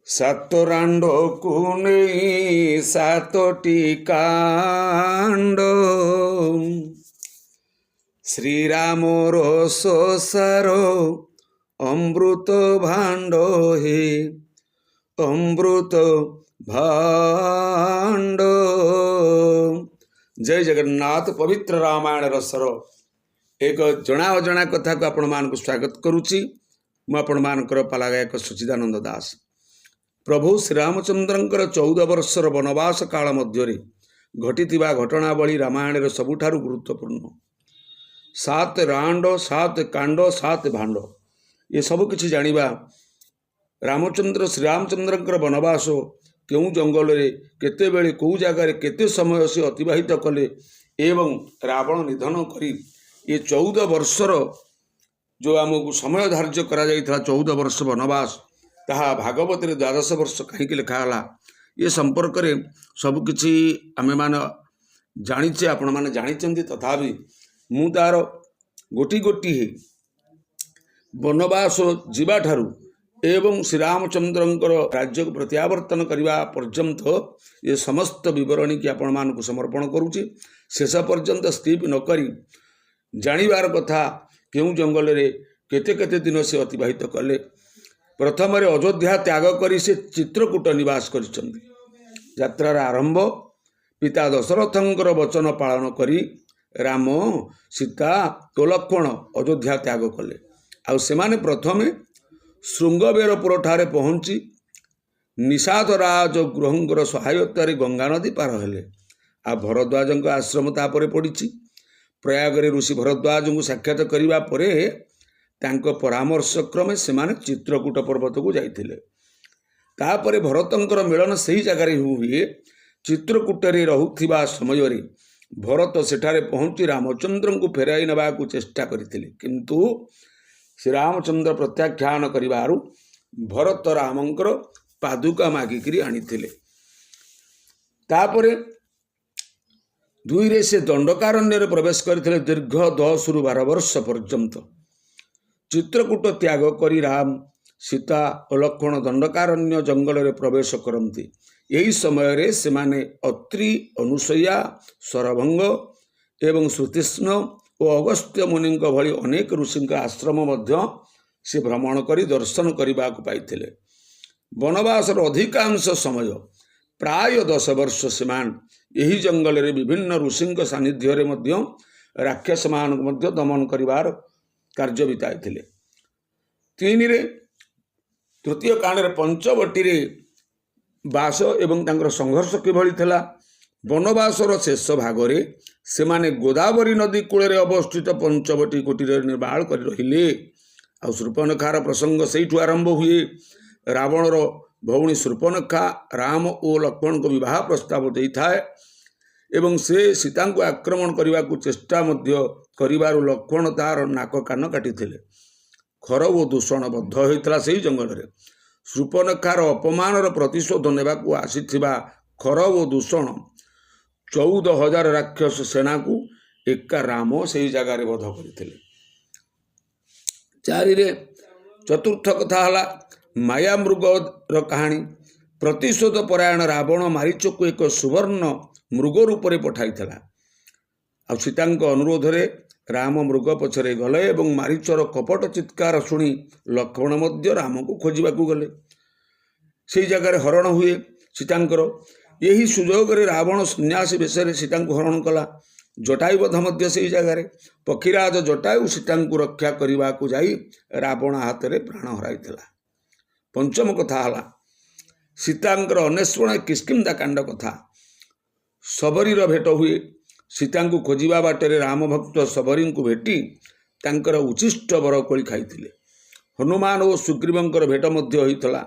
ସାତରାଣ୍ଡକୁ ନେଇ ସାତଟି କାଣ୍ଡ ଶ୍ରୀରାମର ସଂସାର ଅମୃତ ଭାଣ୍ଡ ହେ ଅମୃତ ଭାଣ୍ଡ। ଜୟ ଜଗନ୍ନାଥ। ପବିତ୍ର ରାମାୟଣ ରସର ଏକ ଜଣା ଅଜଣା କଥାକୁ ଆପଣମାନଙ୍କୁ ସ୍ୱାଗତ କରୁଛି। ମୁଁ ଆପଣମାନଙ୍କର ପାଲାଗାୟକ ସଚ୍ଚିଦାନନ୍ଦ ଦାସ। ପ୍ରଭୁ ଶ୍ରୀରାମଚନ୍ଦ୍ରଙ୍କର 14 ବର୍ଷର ବନବାସ କାଳ ମଧ୍ୟରେ ଘଟିଥିବା ଘଟଣାବଳୀ ରାମାୟଣର ସବୁଠାରୁ ଗୁରୁତ୍ୱପୂର୍ଣ୍ଣ। 7 ରାଣ୍ଡ 7 କାଣ୍ଡ 7 ଭାଣ୍ଡ ଏସବୁ କିଛି ଜାଣିବା। ରାମଚନ୍ଦ୍ର ଶ୍ରୀରାମଚନ୍ଦ୍ରଙ୍କର ବନବାସ କେଉଁ ଜଙ୍ଗଲରେ କେତେବେଳେ କେଉଁ ଜାଗାରେ କେତେ ସମୟ ସେ ଅତିବାହିତ କଲେ ଏବଂ ରାବଣ ନିଧନ କରି ଏ 14 ବର୍ଷର ଯେଉଁ ଆମକୁ ସମୟ ଧାର୍ଯ୍ୟ କରାଯାଇଥିଲା 14 ବର୍ଷ ବନବାସ, ତାହା ଭାଗବତରେ 12 ବର୍ଷ କାହିଁକି ଲେଖା ହେଲା ଏ ସମ୍ପର୍କରେ ସବୁକିଛି ଆମେମାନେ ଜାଣିଛେ, ଆପଣମାନେ ଜାଣିଛନ୍ତି। ତଥାପି ମୁଁ ତାର ଗୋଟିଏ ବନବାସ ଯିବାଠାରୁ ଏବଂ ଶ୍ରୀରାମଚନ୍ଦ୍ରଙ୍କର ରାଜ୍ୟକୁ ପ୍ରତ୍ୟାବର୍ତ୍ତନ କରିବା ପର୍ଯ୍ୟନ୍ତ ଏ ସମସ୍ତ ବିବରଣୀକି ଆପଣମାନଙ୍କୁ ସମର୍ପଣ କରୁଛି। ଶେଷ ପର୍ଯ୍ୟନ୍ତ ସ୍କିପ୍ ନକରି ଜାଣିବାର କଥା କେଉଁ ଜଙ୍ଗଲରେ କେତେ କେତେ ଦିନ ସେ ଅତିବାହିତ କଲେ। ପ୍ରଥମରେ ଅଯୋଧ୍ୟା ତ୍ୟାଗ କରି ସେ ଚିତ୍ରକୂଟ ନିବାସ କରିଛନ୍ତି। ଯାତ୍ରାର ଆରମ୍ଭ ପିତା ଦଶରଥଙ୍କର ବଚନ ପାଳନ କରି ରାମ, ସୀତା ଓ ଲକ୍ଷ୍ମଣ ଅଯୋଧ୍ୟା ତ୍ୟାଗ କଲେ। ଆଉ ସେମାନେ ପ୍ରଥମେ ଶୃଙ୍ଗବେରପୁରଠାରେ ପହଞ୍ଚି ନିଷାଦ ରାଜଗୃହଙ୍କର ସହାୟତାରେ ଗଙ୍ଗା ନଦୀ ପାର ହେଲେ। ଆଉ ଭରଦ୍ୱାଜଙ୍କ ଆଶ୍ରମ ତାପରେ ପଡ଼ିଛି। ପ୍ରୟାଗରେ ଋଷି ଭରଦ୍ୱାଜଙ୍କୁ ସାକ୍ଷାତ କରିବା ପରେ ତାଙ୍କ ପରାମର୍ଶ କ୍ରମେ ସେମାନେ ଚିତ୍ରକୂଟ ପର୍ବତକୁ ଯାଇଥିଲେ। ତାପରେ ଭରତଙ୍କର ମିଳନ ସେହି ଜାଗାରେ ହୁଏ। ଚିତ୍ରକୂଟରେ ରହୁଥିବା ସମୟରେ ଭରତ ସେଠାରେ ପହଞ୍ଚି ରାମଚନ୍ଦ୍ରଙ୍କୁ ଫେରାଇ ନେବାକୁ ଚେଷ୍ଟା କରିଥିଲେ, କିନ୍ତୁ ଶ୍ରୀରାମଚନ୍ଦ୍ର ପ୍ରତ୍ୟାଖ୍ୟାନ କରିବାରୁ ଭରତ ରାମଙ୍କର ପାଦୁକା ମାଗିକିରି ଆଣିଥିଲେ। ତାପରେ ଦୁଇରେ ସେ ଦଣ୍ଡକାରଣ୍ୟରେ ପ୍ରବେଶ କରିଥିଲେ। ଦୀର୍ଘ 10ରୁ 12 ବର୍ଷ ପର୍ଯ୍ୟନ୍ତ ଚିତ୍ରକୂଟ ତ୍ୟାଗ କରି ରାମ, ସୀତା ଓ ଲକ୍ଷ୍ମଣ ଦଣ୍ଡକାରଣ୍ୟ ଜଙ୍ଗଲରେ ପ୍ରବେଶ କରନ୍ତି। ଏହି ସମୟରେ ସେମାନେ ଅତ୍ରି, ଅନୁସୂୟା, ଶରଭଙ୍ଗ ଏବଂ ଶ୍ରୁତିଷ୍ଣ ଓ ଅଗସ୍ତ୍ୟ ମୁନିଙ୍କ ଭଳି ଅନେକ ଋଷିଙ୍କ ଆଶ୍ରମ ମଧ୍ୟ ସେ ଭ୍ରମଣ କରି ଦର୍ଶନ କରିବାକୁ ପାଇଥିଲେ। ବନବାସର ଅଧିକାଂଶ ସମୟ ପ୍ରାୟ 10 ବର୍ଷ ସେମାନେ ଏହି ଜଙ୍ଗଲରେ ବିଭିନ୍ନ ଋଷିଙ୍କ ସାନ୍ନିଧ୍ୟରେ ମଧ୍ୟ ରାକ୍ଷସମାନଙ୍କୁ ମଧ୍ୟ ଦମନ କରିବାର କାର୍ଯ୍ୟ ବିତାଇଥିଲେ। 3ରେ ତୃତୀୟ କାଣ୍ଡରେ ପଞ୍ଚବଟୀରେ ବାସ ଏବଂ ତାଙ୍କର ସଂଘର୍ଷ କିଭଳି ଥିଲା। ବନବାସର ଶେଷ ଭାଗରେ ସେମାନେ ଗୋଦାବରୀ ନଦୀ କୂଳରେ ଅବସ୍ଥିତ ପଞ୍ଚବଟୀ କୁଟୀରରେ ନିର୍ବାଳ କରି ରହିଲେ। ଆଉ ଶୂର୍ପଣଖାର ପ୍ରସଙ୍ଗ ସେଇଠୁ ଆରମ୍ଭ ହୁଏ। ରାବଣର ଭଉଣୀ ଶୂର୍ପଣଖା ରାମ ଓ ଲକ୍ଷ୍ମଣଙ୍କ ବିବାହ ପ୍ରସ୍ତାବ ଦେଇଥାଏ ଏବଂ ସେ ସୀତାଙ୍କୁ ଆକ୍ରମଣ କରିବାକୁ ଚେଷ୍ଟା ମଧ୍ୟ କରିବାରୁ ଲକ୍ଷ୍ମଣ ତାର ନାକ କାନ କାଟିଥିଲେ। ଖର ଓ ଦୂଷଣ ବଦ୍ଧ ହୋଇଥିଲା ସେହି ଜଙ୍ଗଲରେ। ଶୂର୍ପଣଖାର ଅପମାନର ପ୍ରତିଶୋଧ ନେବାକୁ ଆସିଥିବା ଖର ଓ ଦୂଷଣ 14,000 ରାକ୍ଷସ ସେନାକୁ ଏକା ରାମ ସେହି ଜାଗାରେ ବଧ କରିଥିଲେ। 4ରେ ଚତୁର୍ଥ କଥା ହେଲା ମାୟା ମୃଗର କାହାଣୀ। ପ୍ରତିଶୋଧ ପରାୟଣ ରାବଣ ମାରିଚକୁ ଏକ ସୁବର୍ଣ୍ଣ ମୃଗ ରୂପରେ ପଠାଇଥିଲା। ଆଉ ସୀତାଙ୍କ ଅନୁରୋଧରେ ରାମ ମୃଗ ପଛରେ ଗଲେ ଏବଂ ମାରିଚର କପଟ ଚିତ୍କାର ଶୁଣି ଲକ୍ଷ୍ମଣ ମଧ୍ୟ ରାମକୁ ଖୋଜିବାକୁ ଗଲେ। ସେହି ଜାଗାରେ ହରଣ ହୁଏ ସୀତାଙ୍କର। ଏହି ସୁଯୋଗରେ ରାବଣ ସନ୍ନ୍ୟାସୀ ବେଶରେ ସୀତାଙ୍କୁ ହରଣ କଲା। ଜଟାୟୁବଧ ମଧ୍ୟ ସେହି ଜାଗାରେ। ପକ୍ଷୀରାଜ ଜଟାୟୁ ସୀତାଙ୍କୁ ରକ୍ଷା କରିବାକୁ ଯାଇ ରାବଣ ହାତରେ ପ୍ରାଣ ହରାଇଥିଲା। ପଞ୍ଚମ କଥା ହେଲା ସୀତାଙ୍କର ଅନ୍ୱେଷଣ କିଷ୍କିନ୍ଧା କାଣ୍ଡ କଥା। ଶବରୀର ଭେଟ ହୁଏ। ସୀତାଙ୍କୁ ଖୋଜିବା ବାଟରେ ରାମ ଭକ୍ତ ଶବରୀଙ୍କୁ ଭେଟି ତାଙ୍କର ଉଚ୍ଛିଷ୍ଟ ବରକୋଳି ଖାଇଥିଲେ। ହନୁମାନ ଓ ସୁଗ୍ରୀବଙ୍କର ଭେଟ ମଧ୍ୟ ହୋଇଥିଲା।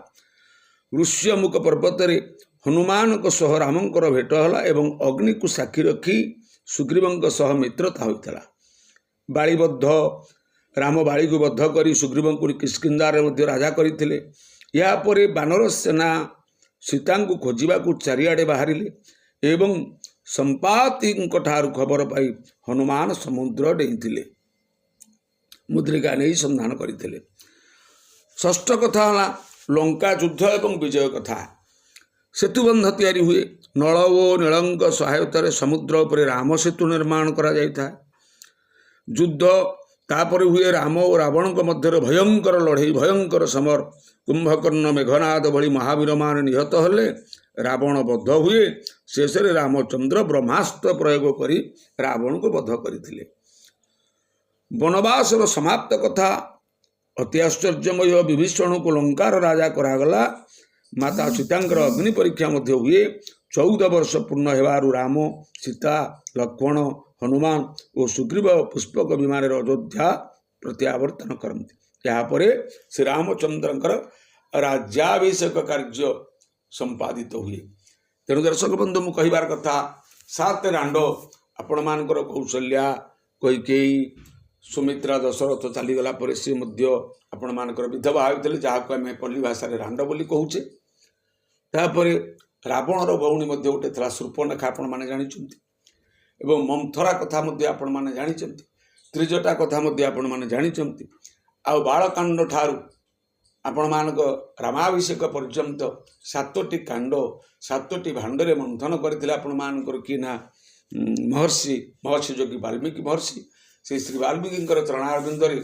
ଋଷ୍ୟମୁଖ ପର୍ବତରେ ହନୁମାନଙ୍କ ସହ ରାମଙ୍କର ଭେଟ ହେଲା ଏବଂ ଅଗ୍ନିକୁ ସାକ୍ଷୀ ରଖି ସୁଗ୍ରୀବଙ୍କ ସହ ମିତ୍ରତା ହୋଇଥିଲା। ବାଳିବଦ୍ଧ ରାମ ବାଳିକୁ ବଦ୍ଧ କରି ସୁଗ୍ରୀବଙ୍କୁ କିଷ୍କିନ୍ଧାରେ ମଧ୍ୟ ରାଜା କରିଥିଲେ। ଏହାପରେ ବାନର ସେନା ସୀତାଙ୍କୁ ଖୋଜିବାକୁ ଚାରିଆଡ଼େ ବାହାରିଲେ ଏବଂ ସମ୍ପାତିଙ୍କ ଠାରୁ ଖବର ପାଇ ହନୁମାନ ସମୁଦ୍ର ଡେଇଁଥିଲେ, ମୁଦ୍ରିକା ନେଇ ସନ୍ଧାନ କରିଥିଲେ। ଷଷ୍ଠ କଥା ହେଲା ଲଙ୍କା ଯୁଦ୍ଧ ଏବଂ ବିଜୟ କଥା। ସେତୁବନ୍ଧ ତିଆରି ହୁଏ। ନଳ ଓ ନୀଳଙ୍କ ସହାୟତାରେ ସମୁଦ୍ର ଉପରେ ରାମ ସେତୁ ନିର୍ମାଣ କରାଯାଇଥାଏ। ଯୁଦ୍ଧ ତାପରେ ହୁଏ ରାମ ଓ ରାବଣଙ୍କ ମଧ୍ୟରେ ଭୟଙ୍କର ଲଢ଼େଇ, ଭୟଙ୍କର ସମର। କୁମ୍ଭକର୍ଣ୍ଣ, ମେଘନାଦ ଭଳି ମହାବୀରମାନେ ନିହତ ହେଲେ, ରାବଣ ବଧ ହୁଏ। ଶେଷରେ ରାମଚନ୍ଦ୍ର ବ୍ରହ୍ମାସ୍ତ୍ର ପ୍ରୟୋଗ କରି ରାବଣକୁ ବଧ କରିଥିଲେ। ବନବାସର ସମାପ୍ତ କଥା ଅତି ଆଶ୍ଚର୍ଯ୍ୟମୟ। ବିଭୀଷଣକୁ ଲଙ୍କାର ରାଜା କରାଗଲା। ମାତା ସୀତାଙ୍କର ଅଗ୍ନି ପରୀକ୍ଷା ମଧ୍ୟ ହୁଏ। 14 ବର୍ଷ ପୂର୍ଣ୍ଣ ହେବାରୁ ରାମ, ସୀତା, ଲକ୍ଷ୍ମଣ, ହନୁମାନ ଓ ସୁଗ୍ରୀବ ପୁଷ୍ପକ ବିମାନରେ ଅଯୋଧ୍ୟା ପ୍ରତ୍ୟାବର୍ତ୍ତନ କରନ୍ତି। ଏହାପରେ ଶ୍ରୀରାମଚନ୍ଦ୍ରଙ୍କର ରାଜ୍ୟାଭିଷେକ କାର୍ଯ୍ୟ ସମ୍ପାଦିତ ହୁଏ। ତେଣୁ ଦର୍ଶକ ବନ୍ଧୁ, ମୁଁ କହିବାର କଥା, 7 ରାଣ୍ଡ ଆପଣମାନଙ୍କର କୌଶଲ୍ୟା, କୈକେୟୀ, ସୁମିତ୍ରା, ଦଶରଥ ଚାଲିଗଲା ପରେ ସେ ମଧ୍ୟ ଆପଣମାନଙ୍କର ବିଧବା ହୋଇଥିଲେ, ଯାହାକୁ ଆମେ ପଲ୍ଲୀ ଭାଷାରେ ରାଣ୍ଡ ବୋଲି କହୁଛେ। ତାପରେ ରାବଣର ଭଉଣୀ ମଧ୍ୟ ଗୋଟେ ଥିଲା ଶୂର୍ପଣଖା, ଆପଣମାନେ ଜାଣିଛନ୍ତି। ଏବଂ ମନ୍ଥରା କଥା ମଧ୍ୟ ଆପଣମାନେ ଜାଣିଛନ୍ତି। ତ୍ରିଜଟା କଥା ମଧ୍ୟ ଆପଣମାନେ ଜାଣିଛନ୍ତି। ଆଉ ବାଳକାଣ୍ଡ ଠାରୁ ଆପଣମାନଙ୍କ ରାମାଭିଷେକ ପର୍ଯ୍ୟନ୍ତ 7ଟି କାଣ୍ଡ, 7ଟି ଭାଣ୍ଡରେ ମନ୍ଥନ କରିଥିଲେ ଆପଣମାନଙ୍କର କିଏ ନା ମହର୍ଷି ଯୋଗୀ ବାଲ୍ମୀକି ମହର୍ଷି। ସେହି ଶ୍ରୀ ବାଲ୍ମୀକିଙ୍କର ଚରଣାରବିନ୍ଦରେ